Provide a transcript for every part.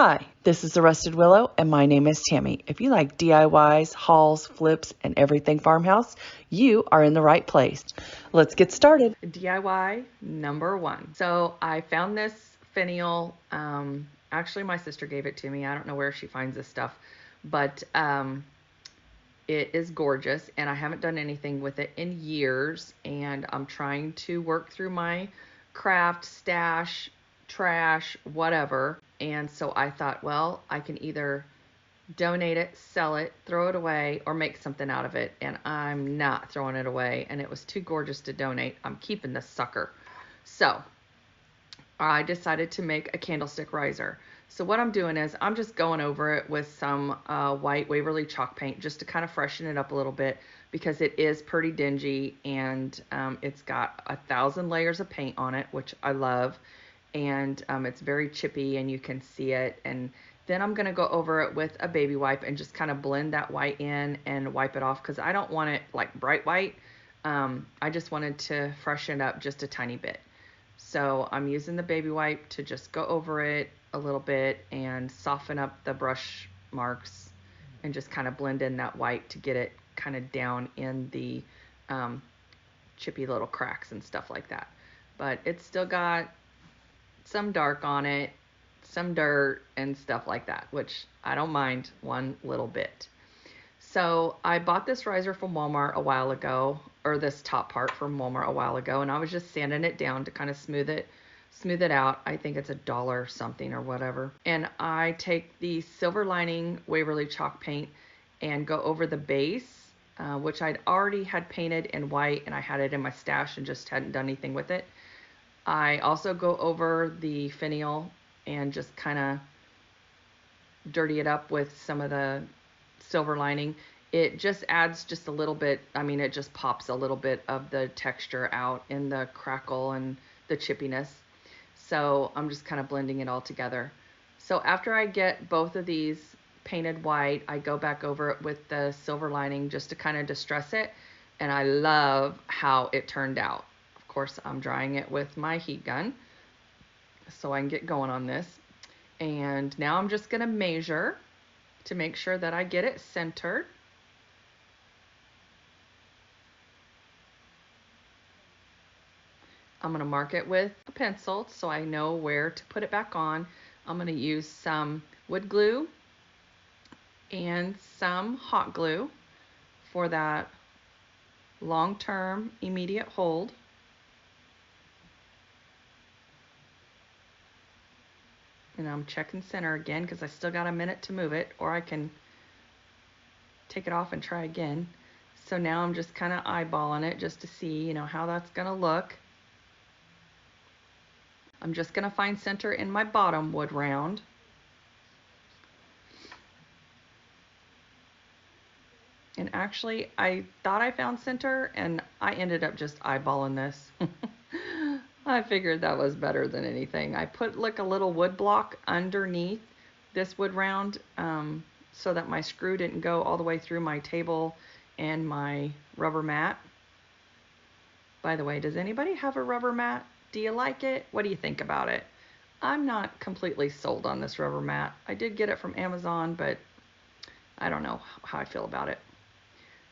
Hi, this is the Rusted Willow, and my name is Tammie. If you like DIYs, hauls, flips, and everything farmhouse, you are in the right place. Let's get started. DIY number one. So I found this finial. Actually, my sister gave it to me. I don't know where she finds this stuff, but it is gorgeous, and I haven't done anything with it in years, and I'm trying to work through my craft stash, trash, whatever. And so I thought, well, I can either donate it, sell it, throw it away, or make something out of it. And I'm not throwing it away. And it was too gorgeous to donate. I'm keeping this sucker. So I decided to make a candlestick riser. So what I'm doing is I'm just going over it with some white Waverly chalk paint just to kind of freshen it up a little bit, because it is pretty dingy, and it's got 1,000 layers of paint on it, which I love. And it's very chippy and you can see it. And then I'm going to go over it with a baby wipe and just kind of blend that white in and wipe it off, because I don't want it like bright white. I just wanted to freshen it up just a tiny bit. So I'm using the baby wipe to just go over it a little bit and soften up the brush marks and just kind of blend in that white to get it kind of down in the chippy little cracks and stuff like that. But it's still got some dark on it, some dirt and stuff like that, which I don't mind one little bit. So I bought this riser from Walmart a while ago, or this top part from Walmart a while ago, and I was just sanding it down to kind of smooth it out. I think it's $1 something or whatever. And I take the silver lining Waverly chalk paint and go over the base, which I'd already had painted in white, and I had it in my stash and just hadn't done anything with it. I also go over the finial and just kind of dirty it up with some of the silver lining. It just adds just a little bit, I mean, it just pops a little bit of the texture out in the crackle and the chippiness. So I'm just kind of blending it all together. So after I get both of these painted white, I go back over it with the silver lining just to kind of distress it. And I love how it turned out. Of course, I'm drying it with my heat gun so I can get going on this. And now I'm just going to measure to make sure that I get it centered. I'm going to mark it with a pencil so I know where to put it back on. I'm going to use some wood glue and some hot glue for that long-term immediate hold. And I'm checking center again because I still got a minute to move it, or I can take it off and try again. So now I'm just kind of eyeballing it just to see, you know, how that's going to look. I'm just going to find center in my bottom wood round. And actually, I thought I found center, and I ended up just eyeballing this. I figured that was better than anything. I put like a little wood block underneath this wood round so that my screw didn't go all the way through my table and my rubber mat. By the way, does anybody have a rubber mat? Do you like it? What do you think about it? I'm not completely sold on this rubber mat. I did get it from Amazon, but I don't know how I feel about it.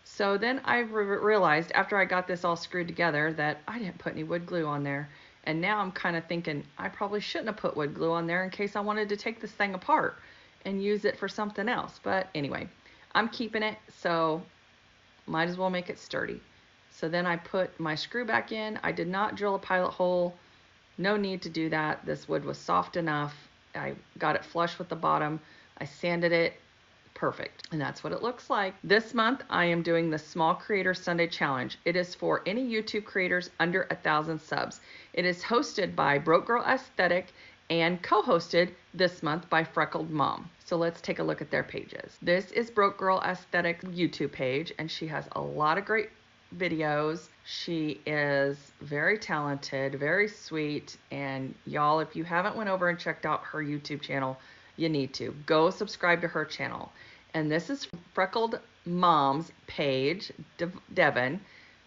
So then I realized after I got this all screwed together that I didn't put any wood glue on there. And now I'm kind of thinking I probably shouldn't have put wood glue on there in case I wanted to take this thing apart and use it for something else. But anyway, I'm keeping it, so might as well make it sturdy. So then I put my screw back in. I did not drill a pilot hole. No need to do that. This wood was soft enough. I got it flush with the bottom. I sanded it. Perfect. And that's what it looks like. This month I am doing the Small Creator Sunday Challenge. It is for any YouTube creators under 1,000 subs. It is hosted by Broke Girl Aesthetic and co-hosted this month by Freckled Mom. So let's take a look at their pages. This is Broke Girl Aesthetic YouTube page, and she has a lot of great videos. She is very talented, very sweet, and y'all, if you haven't went over and checked out her YouTube channel, you need to. Go subscribe to her channel. And this is Freckled Mom's page, Devon.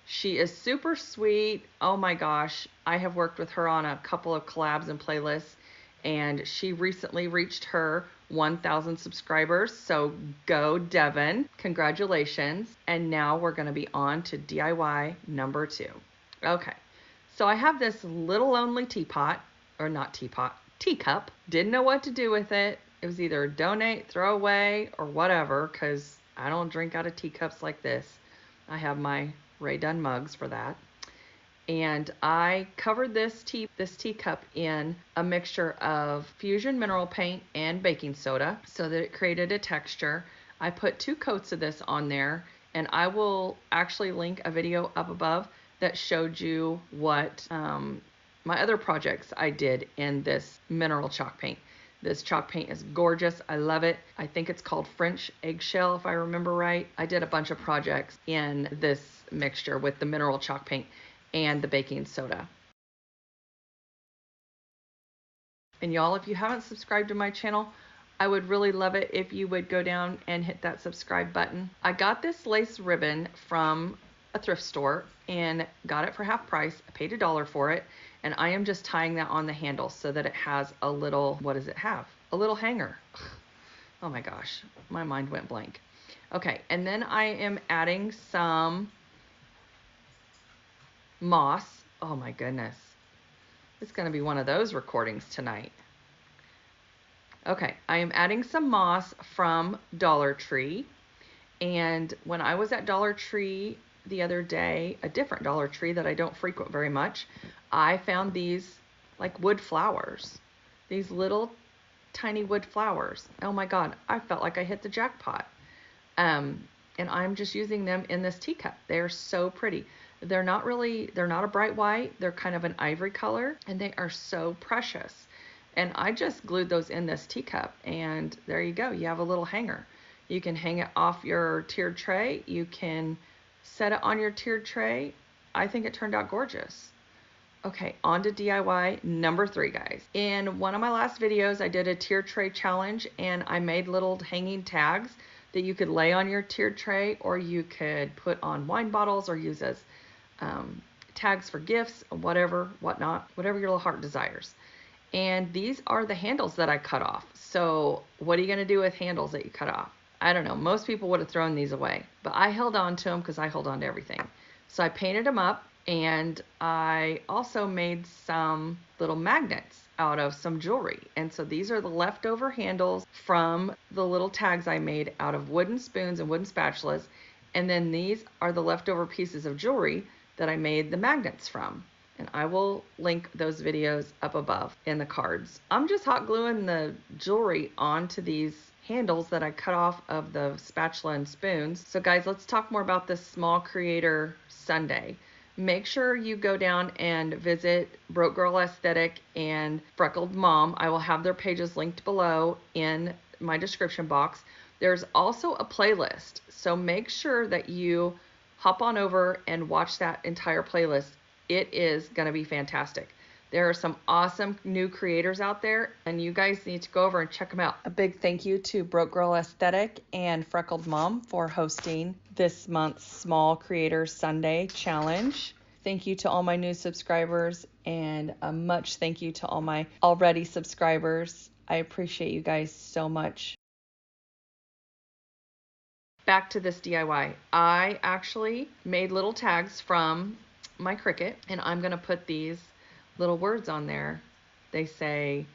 She is super sweet. Oh my gosh. I have worked with her on a couple of collabs and playlists, and she recently reached her 1,000 subscribers. So go, Devin. Congratulations. And now we're going to be on to DIY number 2. Okay. So I have this little lonely teapot, or not teapot, teacup. Didn't know what to do with it. It was either donate, throw away, or whatever, because I don't drink out of teacups like this. I have my raedunn mugs for that. And I covered this teacup in a mixture of fusion mineral paint and baking soda so that it created a texture. I put 2 coats of this on there, and I will actually link a video up above that showed you what my other projects I did in this mineral chalk paint. This chalk paint is gorgeous. I love it. I think it's called French eggshell, if I remember right. I did a bunch of projects in this mixture with the mineral chalk paint and the baking soda. And y'all, if you haven't subscribed to my channel, I would really love it if you would go down and hit that subscribe button. I got this lace ribbon from a thrift store and got it for half price. I paid $1 for it, and I am just tying that on the handle so that it has a little, what does it have? A little hanger. Oh my gosh, my mind went blank. Okay, and then I am adding some moss. Oh my goodness. It's going to be one of those recordings tonight. Okay, I am adding some moss from Dollar Tree. And when I was at Dollar Tree the other day, a different Dollar Tree that I don't frequent very much, I found these like wood flowers. These little tiny wood flowers. Oh my God, I felt like I hit the jackpot. And I'm just using them in this teacup. They're so pretty. They're not a bright white. They're kind of an ivory color, and they are so precious. And I just glued those in this teacup, and there you go. You have a little hanger. You can hang it off your tiered tray. You can set it on your tiered tray. I think it turned out gorgeous. Okay, on to DIY number 3, guys. In one of my last videos, I did a tiered tray challenge, and I made little hanging tags that you could lay on your tiered tray, or you could put on wine bottles or use as tags for gifts, whatever your little heart desires. And these are the handles that I cut off. So what are you going to do with handles that you cut off? I don't know. Most people would have thrown these away, but I held on to them because I hold on to everything. So I painted them up, and I also made some little magnets out of some jewelry. And so these are the leftover handles from the little tags I made out of wooden spoons and wooden spatulas. And then these are the leftover pieces of jewelry that I made the magnets from. And I will link those videos up above in the cards. I'm just hot gluing the jewelry onto these handles that I cut off of the spatula and spoons. So guys, let's talk more about this Small Creator Sunday. Make sure you go down and visit Broke Girl Aesthetic and Freckled Mom. I will have their pages linked below in my description box. There's also a playlist, so make sure that you hop on over and watch that entire playlist. It is going to be fantastic. There are some awesome new creators out there, and you guys need to go over and check them out. A big thank you to Broke Girl Aesthetic and Freckled Mom for hosting this month's Small Creator Sunday Challenge. Thank you to all my new subscribers, and a much thank you to all my already subscribers. I appreciate you guys so much. Back to this DIY. I actually made little tags from my Cricut, and I'm going to put these little words on there. They say,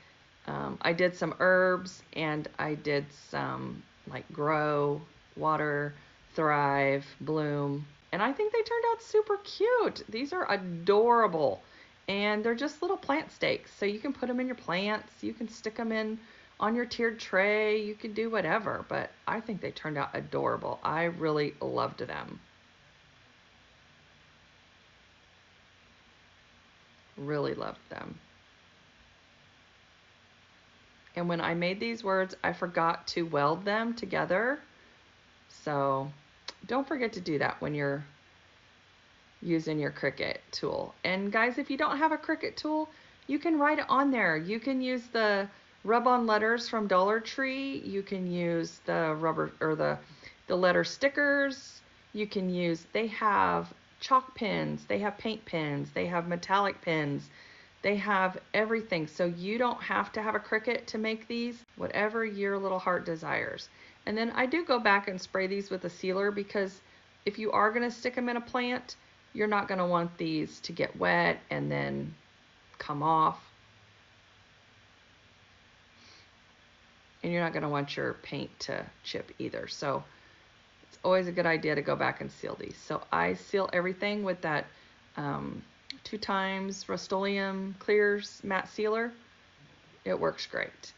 I did some herbs, and I did some like grow, water, thrive, bloom, and I think they turned out super cute. These are adorable, and they're just little plant stakes, so you can put them in your plants, you can stick them in on your tiered tray, you can do whatever, but I think they turned out adorable. I really loved them. Really loved them. And when I made these words, I forgot to weld them together. So don't forget to do that when you're using your Cricut tool. And guys, if you don't have a Cricut tool, you can write it on there. You can use the rub-on letters from Dollar Tree. You can use the rubber or the letter stickers. You can use, they have chalk pens, they have paint pens, they have metallic pens, They have everything, so you don't have to have a Cricut to make these, whatever your little heart desires. And then I do go back and spray these with a sealer, because if you are going to stick them in a plant, you're not going to want these to get wet and then come off. And you're not going to want your paint to chip either. So it's always a good idea to go back and seal these. So I seal everything with that 2x Rust-Oleum Clears matte sealer. It works great.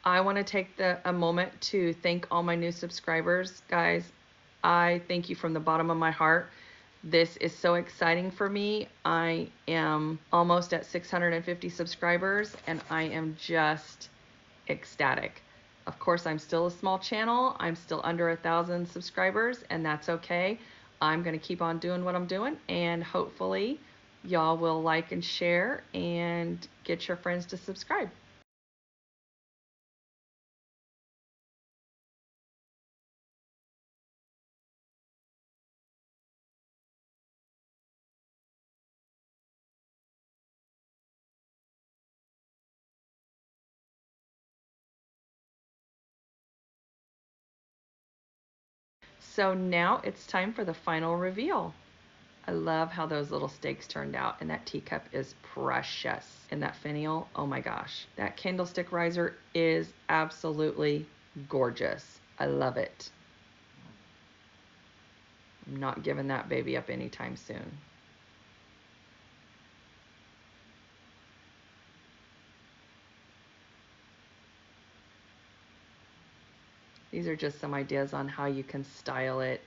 I want to take a moment to thank all my new subscribers. Guys, I thank you from the bottom of my heart. This is so exciting for me. I am almost at 650 subscribers and I am just ecstatic. Of course, I'm still a small channel. I'm still under 1,000 subscribers, and that's okay. I'm going to keep on doing what I'm doing, and hopefully y'all will like and share and get your friends to subscribe. So now it's time for the final reveal. I love how those little stakes turned out, and that teacup is precious. And that finial, oh my gosh. That Candlestick Riser is absolutely gorgeous. I love it. I'm not giving that baby up anytime soon. These are just some ideas on how you can style it.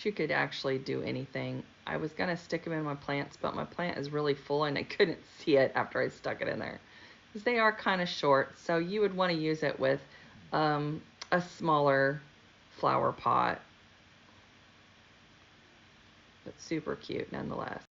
You could actually do anything. I was gonna stick them in my plants, but my plant is really full and I couldn't see it after I stuck it in there. Because they are kind of short, so you would want to use it with a smaller flower pot. But super cute nonetheless.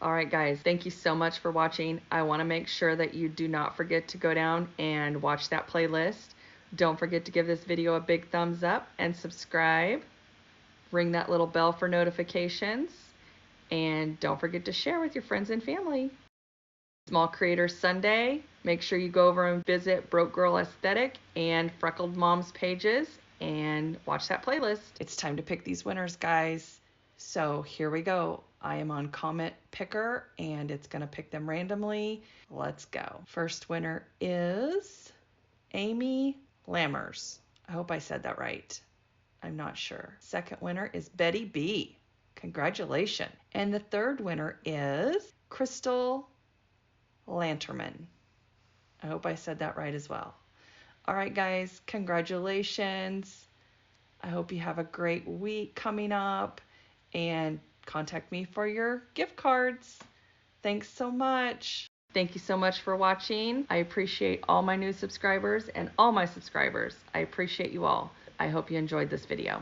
All right, guys, thank you so much for watching. I want to make sure that you do not forget to go down and watch that playlist. Don't forget to give this video a big thumbs up and subscribe. Ring that little bell for notifications. And don't forget to share with your friends and family. Small Creators Sunday. Make sure you go over and visit Broke Girl Aesthetic and Freckled Mom's pages and watch that playlist. It's time to pick these winners, guys. So here we go. I am on Comment Picker and it's going to pick them randomly. Let's go. First winner is Amy Lammers. I hope I said that right. I'm not sure. Second winner is Betty B. Congratulations. And the third winner is Krystal Lanterman. I hope I said that right as well. All right, guys, congratulations. I hope you have a great week coming up, and contact me for your gift cards. Thanks so much. Thank you so much for watching. I appreciate all my new subscribers and all my subscribers. I appreciate you all. I hope you enjoyed this video.